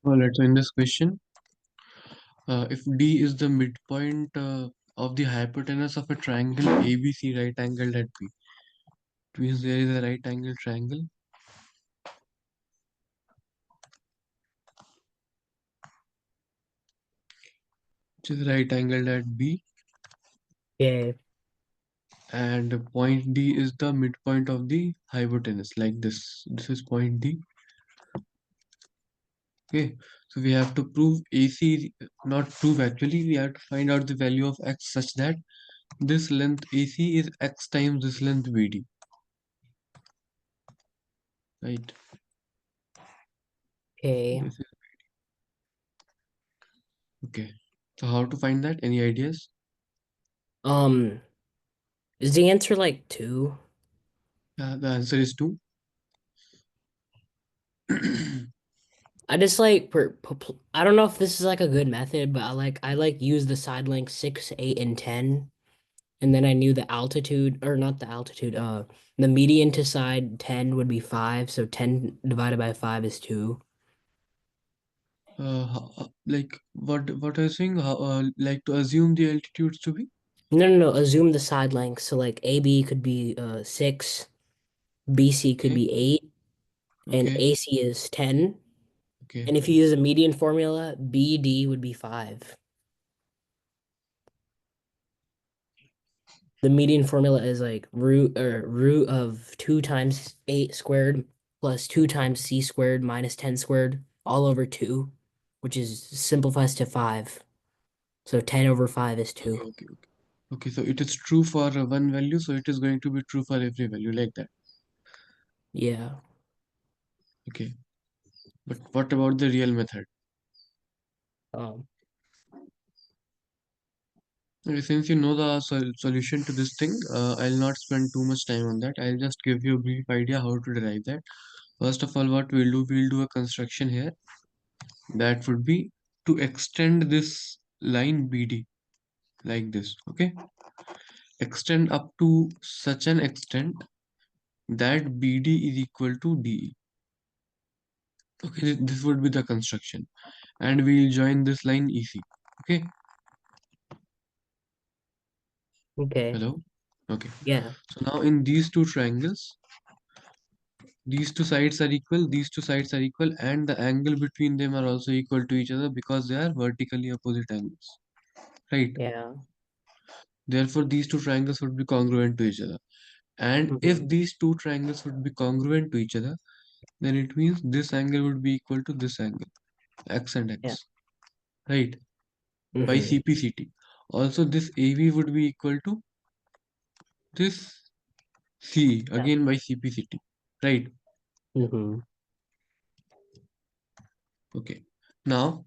Alright, so in this question, if D is the midpoint of the hypotenuse of a triangle ABC right angled at B, it means there is a right angle triangle which is right angled at B, Yeah. and point D is the midpoint of the hypotenuse, like this. This is point D. Okay, so we have to prove AC, not prove actually, we have to find out the value of x such that this length AC is x times this length BD, right? Okay. This is okay. So how to find that? Any ideas? Um, is the answer like two? The answer is 2. I just like I don't know if this is like a good method, but I like use the side length 6, 8, and 10. And then I knew the altitude, or not the altitude, the median to side 10 would be 5, so 10 divided by 5 is 2. Like what are you saying? How, like to assume the altitudes to be? No, no, no, assume the side length. So like AB could be 6, BC could Okay, be 8, and okay, AC is 10. okay, And if you use a median formula, BD would be 5. The median formula is like root of 2 times 8 squared plus 2 times c squared minus 10 squared all over 2, which is simplifies to 5. So 10 over 5 is okay, 2. okay, okay. Okay, so it is true for one value, so it is going to be true for every value like that. Yeah. Okay, but what about the real method? Um, Okay, since you know the solution to this thing, I'll not spend too much time on that. I'll just give you a brief idea how to derive that. First of all, what we'll do a construction here that would be to extend this line BD like this. Okay, extend up to such an extent that BD is equal to DE. Okay, this would be the construction, and we'll join this line EC. Okay, okay. hello. Okay, Yeah. so now in these two triangles, these two sides are equal, these two sides are equal, and the angle between them are also equal to each other because they are vertically opposite angles, right? Yeah. Therefore, these two triangles would be congruent to each other. And if Hmm. these two triangles would be congruent to each other, then it means this angle would be equal to this angle, x and Yeah. x, right? By Hmm. CPCT. Also, this AB would be equal to this CE, Yeah. again by CPCT, right? Hmm. Okay. Now,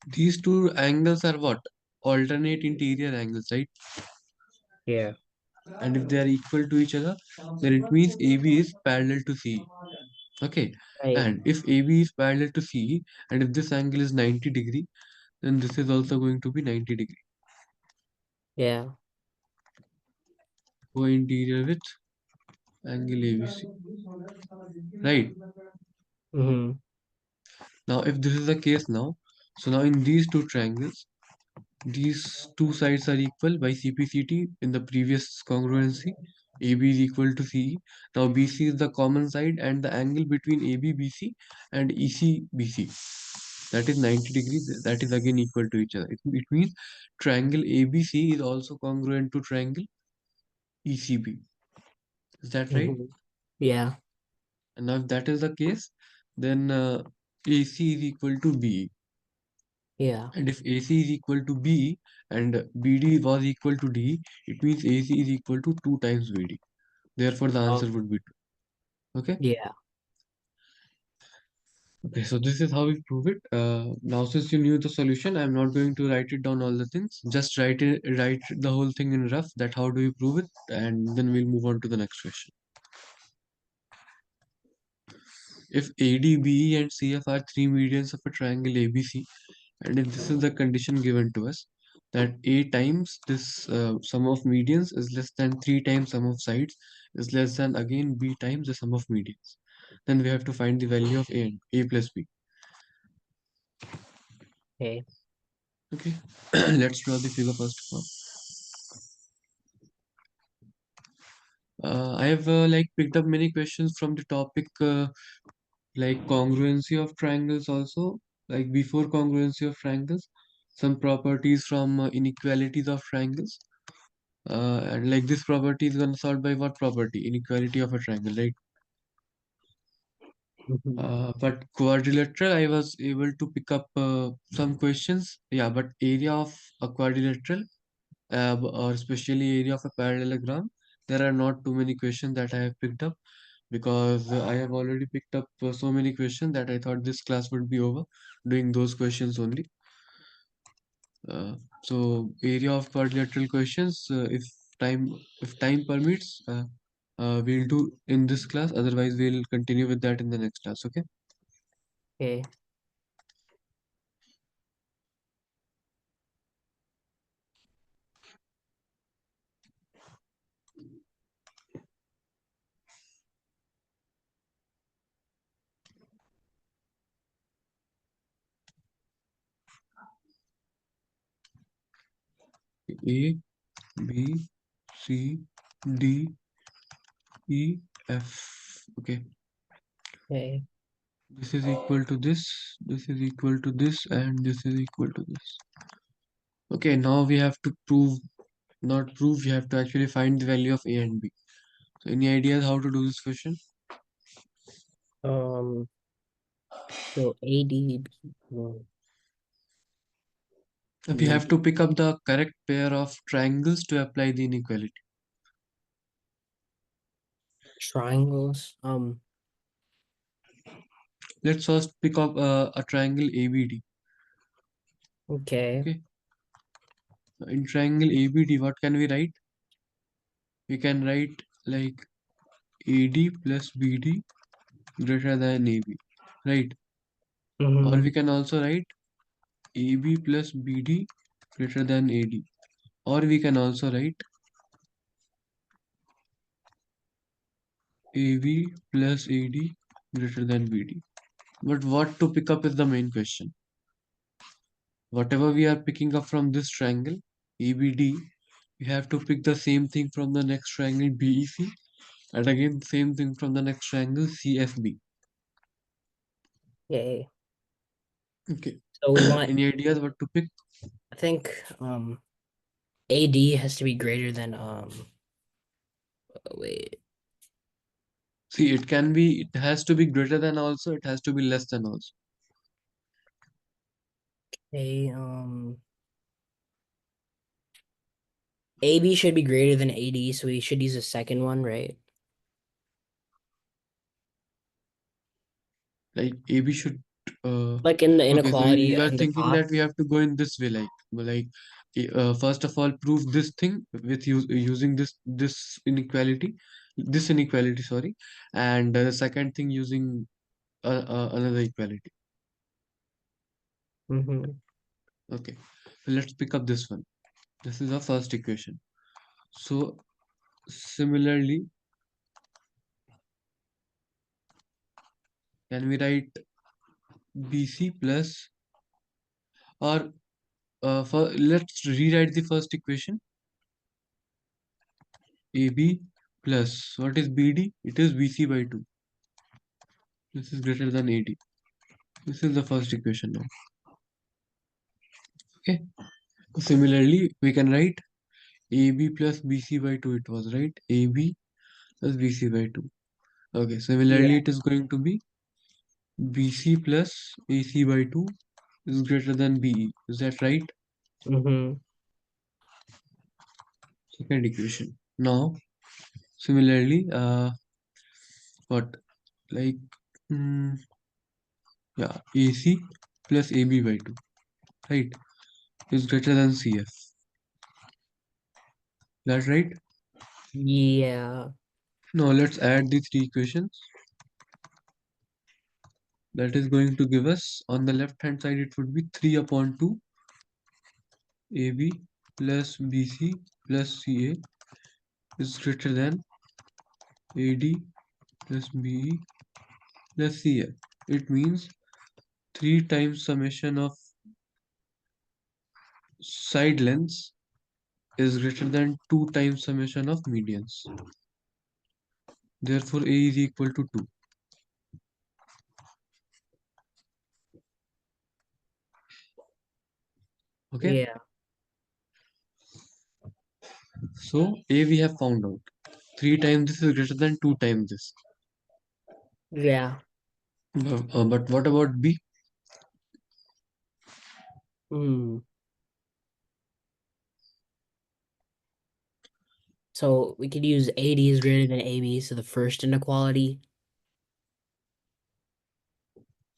these two angles are what? Alternate interior angles, right? Yeah. And if they are equal to each other, then it means AB is parallel to CE. Okay. Right. And if AB is parallel to CE, and if this angle is 90 degree, then this is also going to be 90 degree. Yeah. Co-interior with angle ABC. Right. Hmm. Now, if this is the case now, so now in these two triangles, these two sides are equal by CPCT in the previous congruency. AB is equal to CE. Now BC is the common side and the angle between AB BC and EC BC, that is 90 degrees, that is again equal to each other. It means triangle ABC is also congruent to triangle ECB. Is that right? Hmm. Yeah. And now if that is the case, then AC is equal to BE. Yeah. And if AC is equal to BE and BD was equal to D, it means AC is equal to 2 times BD. Therefore, the answer would be 2. Okay? Yeah. Okay, so this is how we prove it. Now, since you knew the solution, I'm not going to write it down all the things. Just write the whole thing in rough. That how do you prove it, and then we'll move on to the next question. If AD, BE, and CF are three medians of a triangle ABC, and if this is the condition given to us, that A times this sum of medians is less than 3 times sum of sides is less than again B times the sum of medians, then we have to find the value of A plus B. Okay. Okay, let's draw the figure first of all. I have like picked up many questions from the topic like congruency of triangles also, like before congruency of triangles, some properties from inequalities of triangles. And like this property is gonna solve by what property? Inequality of a triangle, right? Mhm. But quadrilateral, I was able to pick up some questions. Yeah, but area of a quadrilateral, or especially area of a parallelogram, there are not too many questions that I have picked up because I have already picked up so many questions that I thought this class would be over doing those questions only. Uh, so area of quadrilateral questions, time if time permits, we'll do in this class. Otherwise, we'll continue with that in the next class. Okay. Okay. A, B, C, D, E, F. Okay. Okay. This is equal to this. This is equal to this, and this is equal to this. Okay. Now we have to prove, not prove. We have to actually find the value of A and B. So any ideas how to do this question? Um, so AD. We have to pick up the correct pair of triangles to apply the inequality. Triangles. Let's first pick up a triangle ABD. Okay. Okay. In triangle ABD, what can we write? We can write like AD plus BD greater than AB, right? Or Mm-hmm. we can also write AB plus BD greater than AD. Or we can also write AB plus AD greater than BD. But what to pick up is the main question. Whatever we are picking up from this triangle, ABD, we have to pick the same thing from the next triangle BEC, and again same thing from the next triangle CFB. Okay. Okay. So we want, Any ideas what to pick? I think, AD has to be greater than, wait, See, it can be, it has to be greater than also, it has to be less than also. A, AB should be greater than AD, so we should use the second one, right? Like AB should, uh, Like in the okay, so inequality you are on the thinking top. that we have to go in this way, first of all, prove this thing with using this inequality, sorry, and the second thing using another equality. Mm-hmm. Okay, so let's pick up this one. This is our first equation. So similarly, can we write BC plus, or let's rewrite the first equation. AB plus, what is BD? It is BC by 2. This is greater than AD. This is the first equation now. Okay. Similarly, we can write AB plus BC by 2. It was right. AB plus BC by 2. Okay. Yeah. Similarly, it is going to be BC plus AC by 2 is greater than BE. Is that right? Mm-hmm. Second equation. Now, similarly, what? Like, mm, yeah, AC plus AB by 2. Right? Is greater than CF. That's right. Yeah. Now let's add the three equations. That is going to give us, on the left hand side it would be 3 upon 2 AB plus BC plus CA is greater than AD plus BE plus CF. It means 3 times summation of side lengths is greater than 2 times summation of medians. Therefore, A is equal to 2. Okay. Yeah. So A we have found out. 3 times this is greater than 2 times this. Yeah. But what about B? Hmm. So we could use AD is greater than AB, so the first inequality.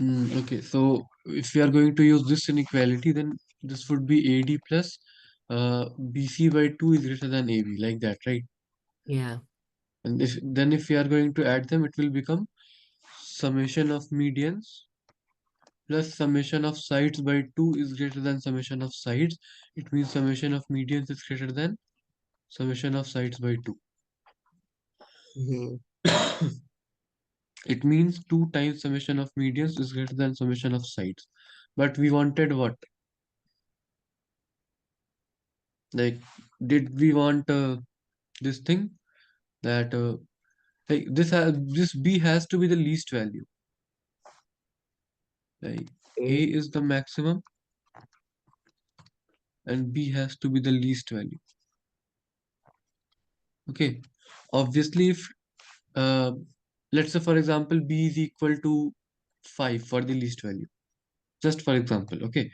Okay, so if we are going to use this inequality, then this would be AD plus BC by 2 is greater than AB, like that, right? Yeah. And if we are going to add them, it will become summation of medians plus summation of sides by 2 is greater than summation of sides. It means summation of medians is greater than summation of sides by 2. Hmm. It means 2 times summation of medians is greater than summation of sides. But we wanted what? Like, did we want this thing that like this B has to be the least value. Like A Okay. is the maximum and B has to be the least value. Okay. Obviously, if uh, let's say for example B is equal to 5 for the least value, just for example, okay,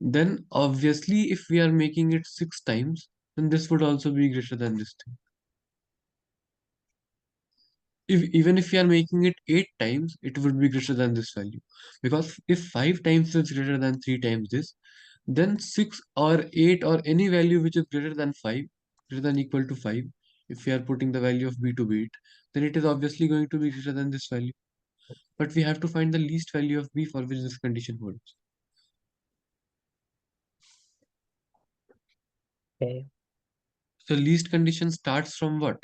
then obviously if we are making it 6 times, then this would also be greater than this thing. If even if we are making it 8 times, it would be greater than this value, because if 5 times is greater than 3 times this, then 6 or 8 or any value which is greater than 5, greater than equal to 5, if we are putting the value of b to be it, then it is obviously going to be greater than this value. But we have to find the least value of b for which this condition holds. Okay. So least condition starts from what?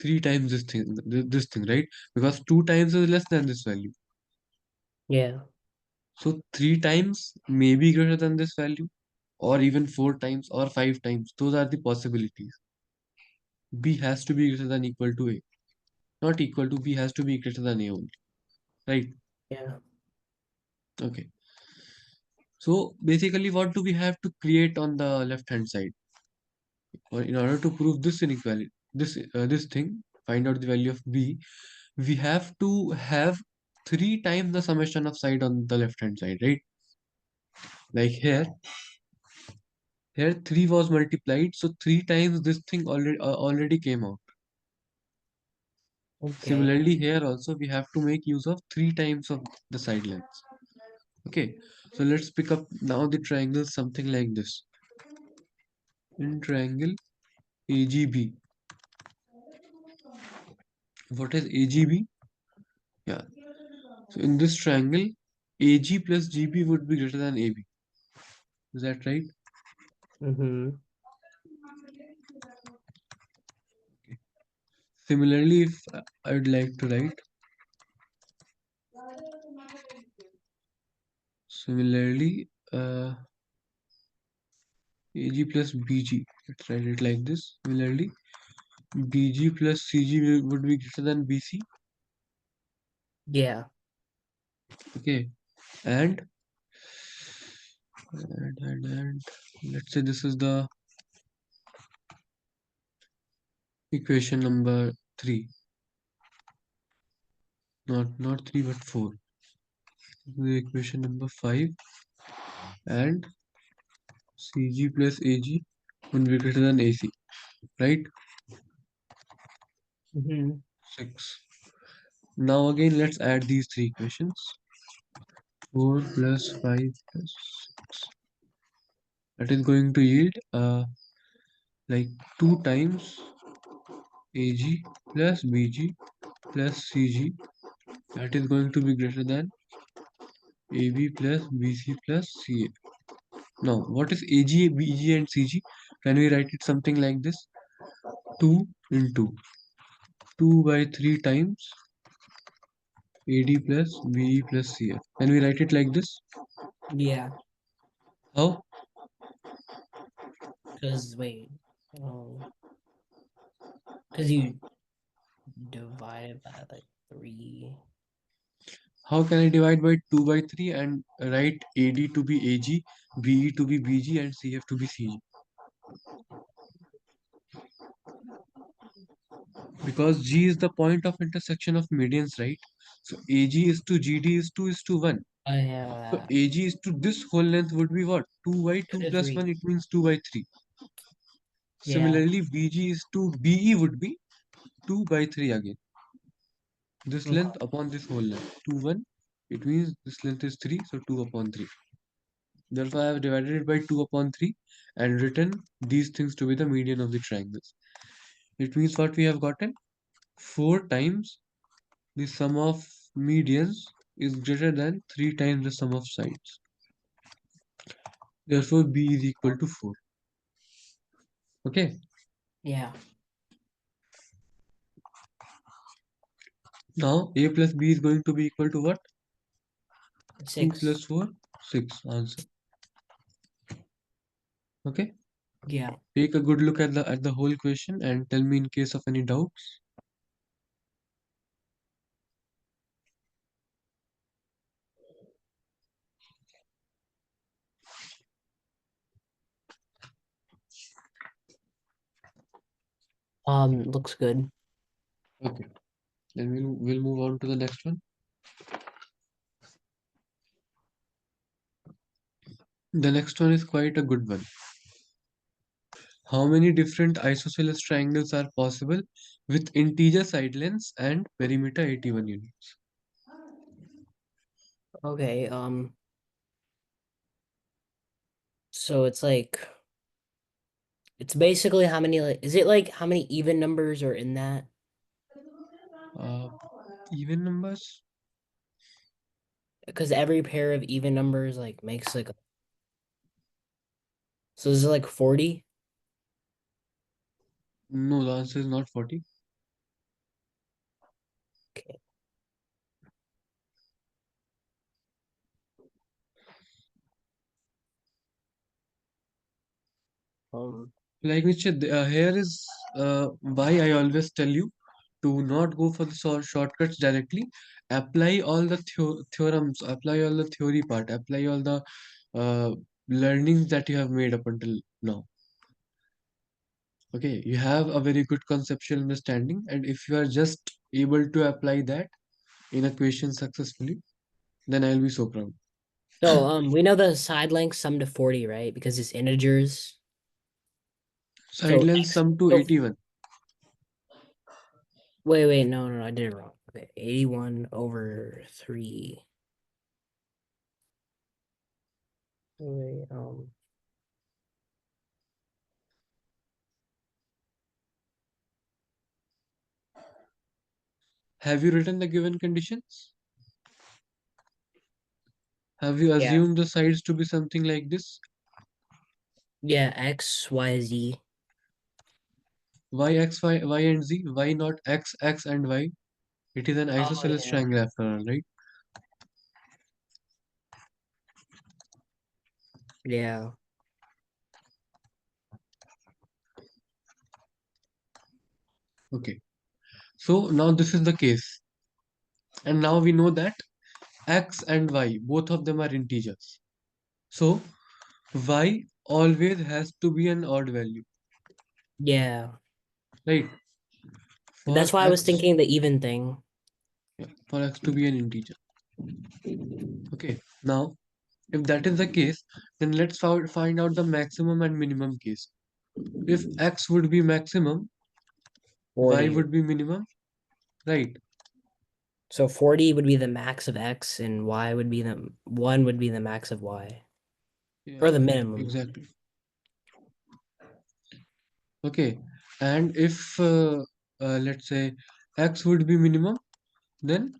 3 times this thing, right? Because 2 times is less than this value. Yeah. So 3 times may be greater than this value, or even 4 times or 5 times. Those are the possibilities. B has to be greater than equal to A. Not equal to, B has to be greater than A only. Right? Yeah. Okay. So basically, what do we have to create on the left hand side? Or in order to prove this inequality, this thing, find out the value of B, we have to have 3 times the summation of side on the left hand side, right? Like here 3 was multiplied, so 3 times this thing already came out. Okay. Similarly, here also we have to make use of 3 times of the side lengths. Okay, so let's pick up now the triangle something like this. In triangle AGB, what is AGB? Yeah, so in this triangle, AG plus GB would be greater than AB. Is that right? Mm-hmm. Similarly, if I would like to write, similarly, AG plus BG, let's write it like this. Similarly, BG plus CG would be greater than BC. Yeah. Okay, and and let's say this is the equation number 3, not 3 but 4. The equation number 5, and CG plus AG will be greater than AC, right? Mm-hmm. 6. Now again let's add these three equations. 4 plus 5 plus 6. That is going to yield like 2 times AG plus BG plus CG. That is going to be greater than AB plus BC plus CA. Now, what is AG, BG, and CG? Can we write it something like this? 2 into 2 by 3 times AD plus BE plus CF. Can we write it like this? Yeah. How? Because wait, because you divide it by like 3. How can I divide by 2 by 3 and write AD to be AG, BE to be BG, and CF to be CG? Because G is the point of intersection of medians, right? So AG is to GD is 2 is to 1. I have So AG is to this whole length would be what? 2 by 2 2 to plus 3. 1, it means 2 by 3. Yeah. Similarly, BG is to BE would be 2 by 3 again. This Okay. length upon this whole length. 2, 1. It means this length is 3, so 2 upon 3. Therefore, I have divided it by 2 upon 3 and written these things to be the median of the triangles. It means what we have gotten? 4 times the sum of medians is greater than 3 times the sum of sides. Therefore, B is equal to 4. Okay. Yeah. Now, A plus B is going to be equal to what? 2 6. plus 4, 6. Answer. Okay. Yeah. Take a good look at the whole question and tell me in case of any doubts. Looks good. Okay. Then we'll move on to the next one. The next one is quite a good one. How many different isosceles triangles are possible with integer side lengths and perimeter 81 units? Okay. So it's basically how many like is it like how many even numbers are in that? Uh, Even numbers? Because every pair of even numbers like makes like so is it like 40? No, the answer is not 40. Okay. Um, Like Nichit, here is why I always tell you to not go for the shortcuts directly. Apply all the theorems, apply all the theory part, apply all the uh, learnings that you have made up until now. Okay, you have a very good conceptual understanding, and if you are just able to apply that in a question successfully, then I'll be so proud. so we know the side length sum to 40, right? Because it's integers. Side So length x sum to so 81. wait, no, I did it wrong. Okay, 81 over 3. Wait, Have you written the given conditions? Have you yeah. assumed the sides to be something like this? Yeah, x, y, z. Y, X, Y and Z? Why not X, X and Y? It is an Oh isosceles yeah. triangle after all, right? Yeah. Okay. So now this is the case. And now we know that X and Y, both of them are integers. So Y always has to be an odd value, Yeah. right? That's For why I was X, thinking the even thing. yeah, for X to be an integer. Okay. Now, if that is the case, then let's find out the maximum and minimum case. If X would be maximum, Y 40. would be minimum, right? So 40 would be the max of x and y would be the 1 would be the max of y. Yeah, Or the minimum. exactly. Okay, and if let's say X would be minimum, then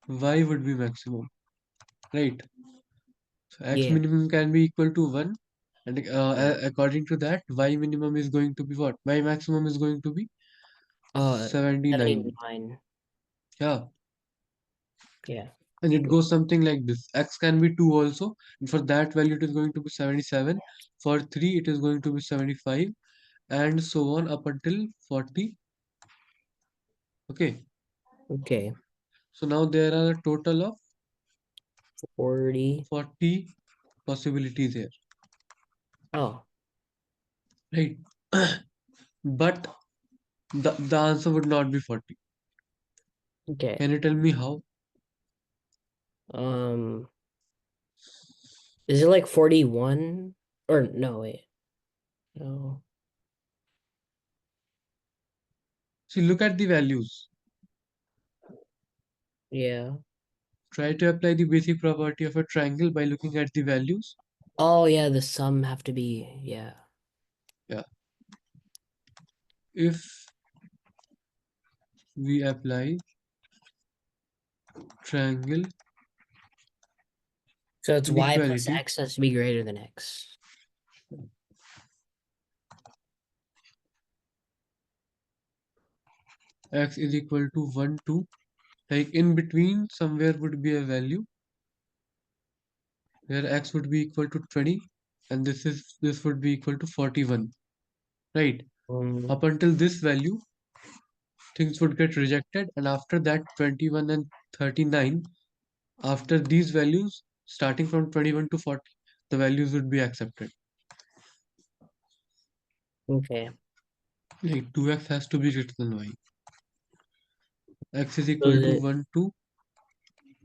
Y would be maximum, right? So X Yeah. minimum can be equal to 1, and according to that, Y minimum is going to be what? Y maximum is going to be Uh 79. 79. Yeah, Yeah. And it goes something like this. X can be 2 also. And for that value, it is going to be 77. For 3, it is going to be 75. And so on up until 40. Okay. Okay. So now there are a total of 40. 40 possibilities here. Oh, Right. But the answer would not be 40. okay. Can you tell me how? Um, is it like 41? Or no, wait. No. See, look at the values. Yeah. Try to apply the basic property of a triangle by looking at the values. Oh, yeah, the sum have to be, yeah. Yeah. If we apply triangle So it's y plus inequality, x has to be greater than x. x is equal to 1, 2. Like in between, somewhere would be a value where x would be equal to 20, and this would be equal to 41. Right. Mm, Up until this value, things would get rejected, and after that, 21 and 39, after these values, starting from 21 to 40, the values would be accepted. okay. Like 2x has to be greater than y. X is So equal is to it, 1, 2,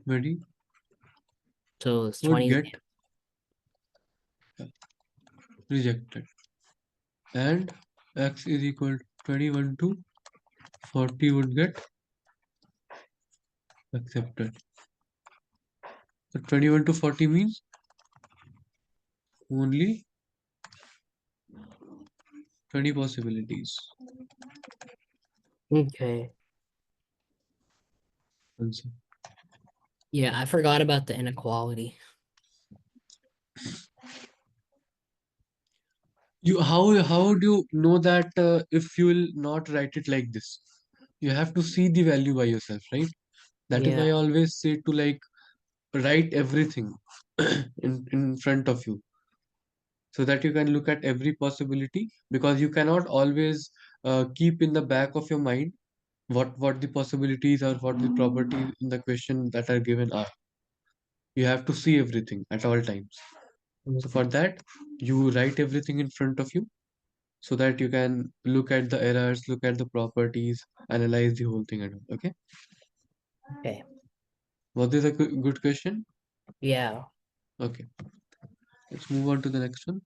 20 so it's would 20. get rejected. And x is equal to 21 to 40 would get accepted. So 21 to 40 means only 20 possibilities. Okay. Answer. Yeah, I forgot about the How do you know that if you will not write it like this? You have to see the value by yourself, right? That is why Yeah. I always say to like write everything in front of you so that you can look at every possibility, because you cannot always keep in the back of your mind what the possibilities or what the properties in the question that are given are. You have to see everything at all times. So for Okay. that, you write everything in front of you so that you can look at the errors, look at the properties, analyze the whole thing and all. Okay. Okay. Was this a good question? Yeah. Okay. Let's move on to the next one.